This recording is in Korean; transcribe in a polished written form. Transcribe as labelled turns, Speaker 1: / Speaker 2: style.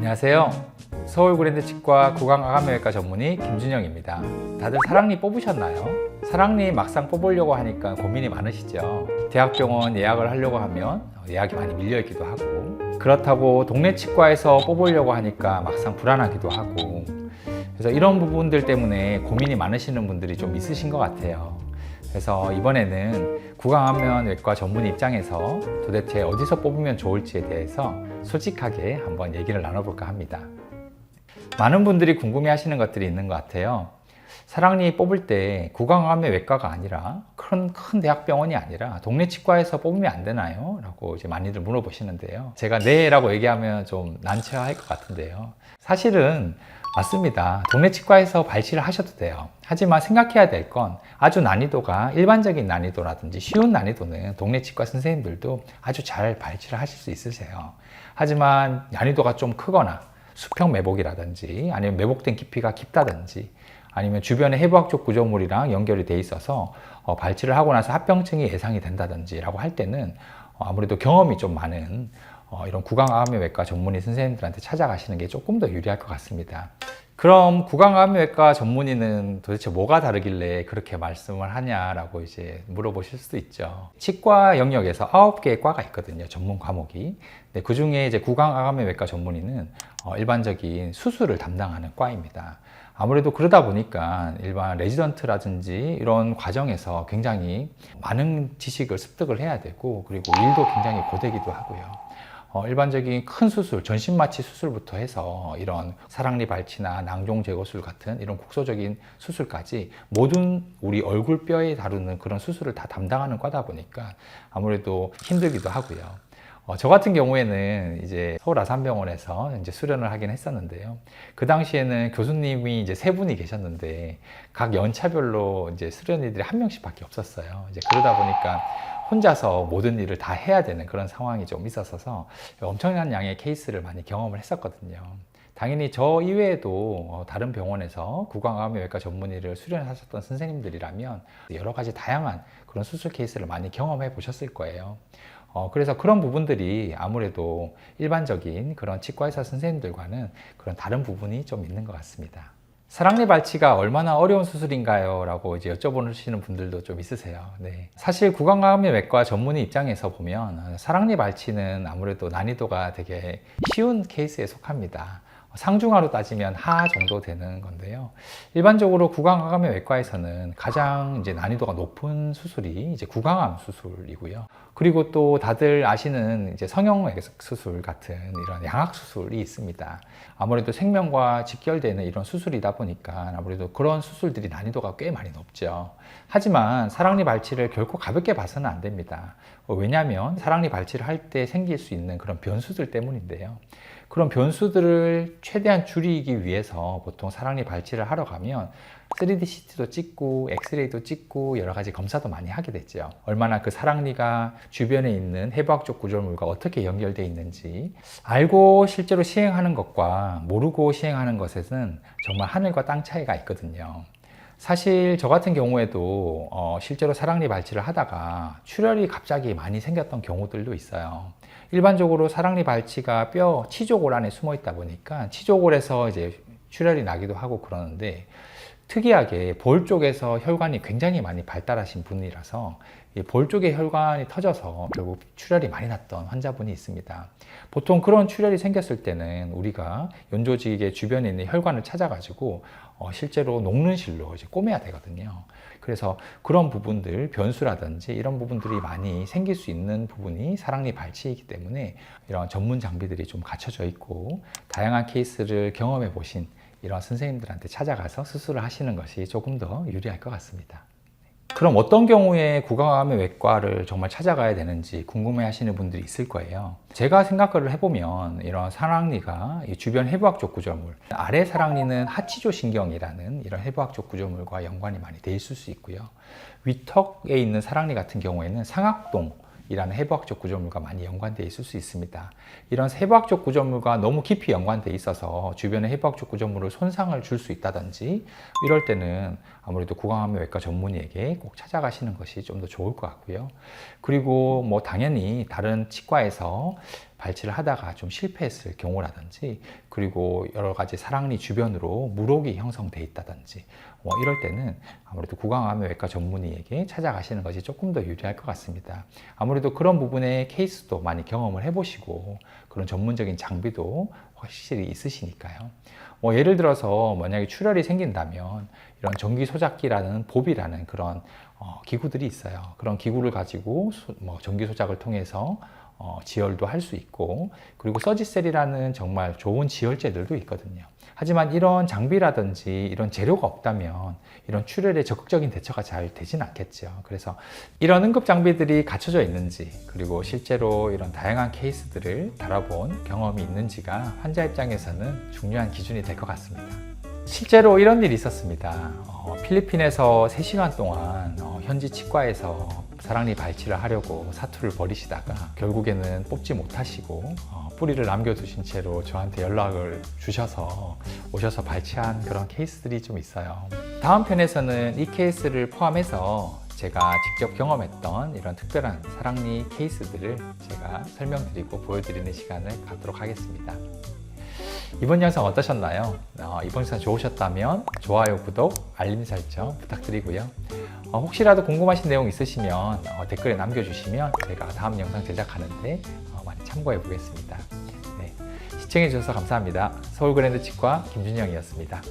Speaker 1: 안녕하세요. 서울 그랜드 치과 구강암외과 전문의 김준영입니다. 다들 사랑니 뽑으셨나요? 사랑니 막상 뽑으려고 하니까 고민이 많으시죠? 대학병원 예약을 하려고 하면 예약이 많이 밀려 있기도 하고, 그렇다고 동네 치과에서 뽑으려고 하니까 막상 불안하기도 하고, 그래서 이런 부분들 때문에 고민이 많으시는 분들이 좀 있으신 것 같아요. 그래서 이번에는 구강암면외과 전문 입장에서 도대체 어디서 뽑으면 좋을지에 대해서 솔직하게 한번 얘기를 나눠볼까 합니다. 많은 분들이 궁금해 하시는 것들이 있는 것 같아요. 사랑니 뽑을 때 구강암면외과가 아니라 큰 대학병원이 아니라 동네 치과에서 뽑으면 안 되나요? 라고 이제 많이들 물어보시는데요. 제가 네 라고 얘기하면 좀 난처할 것 같은데요. 사실은 맞습니다. 동네 치과에서 발치를 하셔도 돼요. 하지만 생각해야 될 건 아주 난이도가 일반적인 난이도라든지 쉬운 난이도는 동네 치과 선생님들도 아주 잘 발치를 하실 수 있으세요. 하지만 난이도가 좀 크거나 수평 매복이라든지 아니면 매복된 깊이가 깊다든지 아니면 주변에 해부학적 구조물이랑 연결이 돼 있어서 발치를 하고 나서 합병증이 예상이 된다든지 라고 할 때는 아무래도 경험이 좀 많은 이런 구강암면외과 전문의 선생님들한테 찾아가시는 게 조금 더 유리할 것 같습니다. 그럼 구강암면외과 전문의는 도대체 뭐가 다르길래 그렇게 말씀을 하냐라고 이제 물어보실 수도 있죠. 치과 영역에서 9개의 과가 있거든요. 전문 과목이. 그 중에 이제 구강암면외과 전문의는 일반적인 수술을 담당하는 과입니다. 아무래도 그러다 보니까 일반 레지던트라든지 이런 과정에서 굉장히 많은 지식을 습득을 해야 되고, 그리고 일도 굉장히 고되기도 하고요. 일반적인 큰 수술, 전신마취 수술부터 해서 이런 사랑니 발치나 낭종 제거술 같은 이런 국소적인 수술까지 모든 우리 얼굴뼈에 다루는 그런 수술을 다 담당하는 과다 보니까 아무래도 힘들기도 하고요. 저 같은 경우에는 이제 서울 아산병원에서 이제 수련을 하긴 했었는데요. 그 당시에는 교수님이 이제 3분이 계셨는데 각 연차별로 이제 수련의들이 1명씩밖에 없었어요. 이제 그러다 보니까 혼자서 모든 일을 다 해야 되는 그런 상황이 좀 있었어서 엄청난 양의 케이스를 많이 경험을 했었거든요. 당연히 저 이외에도 다른 병원에서 구강암면외과 전문의를 수련하셨던 선생님들이라면 여러 가지 다양한 그런 수술 케이스를 많이 경험해 보셨을 거예요. 그래서 그런 부분들이 아무래도 일반적인 그런 치과의사 선생님들과는 그런 다른 부분이 좀 있는 것 같습니다. 사랑니 발치가 얼마나 어려운 수술인가요? 라고 이제 여쭤보시는 분들도 좀 있으세요. 네. 사실 구강암면외과 전문의 입장에서 보면 사랑니 발치는 아무래도 난이도가 되게 쉬운 케이스에 속합니다. 상중하로 따지면 하 정도 되는 건데요. 일반적으로 구강암면외과에서는 가장 이제 난이도가 높은 수술이 이제 구강암 수술이고요. 그리고 또 다들 아시는 이제 성형외 수술 같은 이런 양악 수술이 있습니다. 아무래도 생명과 직결되는 이런 수술이다 보니까 아무래도 그런 수술들이 난이도가 꽤 많이 높죠. 하지만 사랑니 발치를 결코 가볍게 봐서는 안 됩니다. 왜냐하면 사랑니 발치를 할 때 생길 수 있는 그런 변수들 때문인데요. 그런 변수들을 최대한 줄이기 위해서 보통 사랑니 발치를 하러 가면 3D CT도 찍고 엑스레이도 찍고 여러 가지 검사도 많이 하게 됐죠. 얼마나 그 사랑니가 주변에 있는 해부학적 구조물과 어떻게 연결되어 있는지 알고 실제로 시행하는 것과 모르고 시행하는 것에는 정말 하늘과 땅 차이가 있거든요. 사실 저 같은 경우에도 실제로 사랑니 발치를 하다가 출혈이 갑자기 많이 생겼던 경우들도 있어요. 일반적으로 사랑니 발치가 뼈 치조골 안에 숨어 있다 보니까 치조골에서 이제 출혈이 나기도 하고 그러는데, 특이하게 볼 쪽에서 혈관이 굉장히 많이 발달하신 분이라서 볼 쪽에 혈관이 터져서 결국 출혈이 많이 났던 환자분이 있습니다. 보통 그런 출혈이 생겼을 때는 우리가 연조직의 주변에 있는 혈관을 찾아가지고 실제로 녹는 실로 이제 꼬매야 되거든요. 그래서 그런 부분들, 변수라든지 이런 부분들이 많이 생길 수 있는 부분이 사랑니 발치이기 때문에 이런 전문 장비들이 좀 갖춰져 있고 다양한 케이스를 경험해 보신 이런 선생님들한테 찾아가서 수술을 하시는 것이 조금 더 유리할 것 같습니다. 그럼 어떤 경우에 구강암면외과를 정말 찾아가야 되는지 궁금해 하시는 분들이 있을 거예요. 제가 생각을 해보면 이런 사랑니가 주변 해부학적 구조물, 아래 사랑니는 하치조 신경이라는 이런 해부학적 구조물과 연관이 많이 돼 있을 수 있고요. 위턱에 있는 사랑니 같은 경우에는 상악동 이라는 해부학적 구조물과 많이 연관되어 있을 수 있습니다. 이런 해부학적 구조물과 너무 깊이 연관되어 있어서 주변의 해부학적 구조물을 손상을 줄 수 있다든지 이럴 때는 아무래도 구강암면외과 전문의에게 꼭 찾아가시는 것이 좀 더 좋을 것 같고요. 그리고 뭐 당연히 다른 치과에서 발치를 하다가 좀 실패했을 경우라든지, 그리고 여러 가지 사랑니 주변으로 물혹이 형성돼 있다든지 이럴 때는 아무래도 구강암외과 전문의에게 찾아가시는 것이 조금 더 유리할 것 같습니다. 아무래도 그런 부분의 케이스도 많이 경험을 해보시고 그런 전문적인 장비도 확실히 있으시니까요. 예를 들어서 만약에 출혈이 생긴다면 이런 전기소작기라는 봅이라는 그런 기구들이 있어요. 그런 기구를 가지고 전기소작을 통해서 지혈도 할 수 있고, 그리고 서지셀이라는 정말 좋은 지혈제들도 있거든요. 하지만 이런 장비라든지 이런 재료가 없다면 이런 출혈에 적극적인 대처가 잘 되진 않겠죠. 그래서 이런 응급 장비들이 갖춰져 있는지, 그리고 실제로 이런 다양한 케이스들을 다뤄본 경험이 있는지가 환자 입장에서는 중요한 기준이 될 것 같습니다. 실제로 이런 일이 있었습니다. 필리핀에서 3시간 동안 현지 치과에서 사랑니 발치를 하려고 사투를 벌이시다가 결국에는 뽑지 못하시고 뿌리를 남겨두신 채로 저한테 연락을 주셔서 오셔서 발치한 그런 케이스들이 좀 있어요. 다음 편에서는 이 케이스를 포함해서 제가 직접 경험했던 이런 특별한 사랑니 케이스들을 제가 설명드리고 보여드리는 시간을 갖도록 하겠습니다. 이번 영상 어떠셨나요? 이번 영상 좋으셨다면 좋아요, 구독, 알림 설정 부탁드리고요. 혹시라도 궁금하신 내용 있으시면 댓글에 남겨주시면 제가 다음 영상 제작하는데 많이 참고해 보겠습니다. 네, 시청해 주셔서 감사합니다. 서울그랜드 치과 김준영이었습니다.